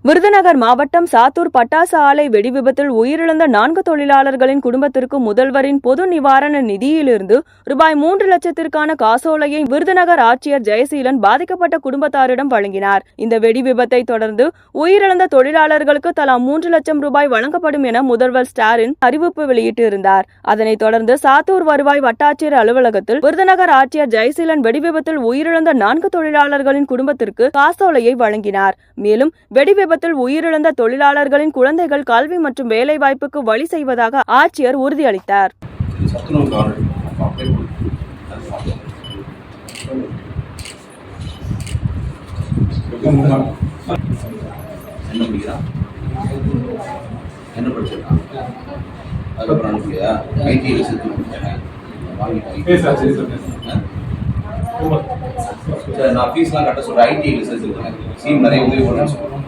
விருதுநகர் மாவட்டம் சாத்தூர் பட்டாசு ஆலை வெடிவிபத்தில் உயிரிழந்த 4 தொழிலாளர்களின் குடும்பத்திற்கு முதல்வரின் பொது நிவாரண நிதியிலிருந்து ரூபாய் 3 லட்சத்திற்கான காசோலையை விருதுநகர் ஆட்சியர் ஜெயசீலன் பாதிக்கப்பட்ட குடும்பத்தாரிடம் வழங்கினார். இந்த வெடிவிபத்தை தொடர்ந்து உயிரிழந்த தொழிலாளர்களுக்கு தலா 3 லட்சம் ரூபாய் வழங்கப்படும் என முதல்வர் ஸ்டாலின் அறிவிப்பு வெளியிட்டிருந்தார். அதனைத் தொடர்ந்து சாத்தூர் வருவாய் வட்டாட்சியர் அலுவலகத்தில் விருதுநகர் ஆட்சியர் ஜெயசீலன் வெடிவிபத்தில் உயிரிழந்த 4 தொழிலாளர்களின் குடும்பத்திற்கு காசோலையை வழங்கினார். மேலும் வெடிவிபத்தில் உயிரிழந்த தொழிலாளர்களின் குழந்தைகள் கல்வி மற்றும் வேலை வாய்ப்புக்கு வழி செய்வதாக ஆட்சியர் உறுதியளித்தார். நான் ஃபீஸ்லாம் கட்ட சொல்றேன். ஐடி ரிசர்ச் இருக்கேன். சீம் நிறைய உதவி பண்ண சொல்றேன்.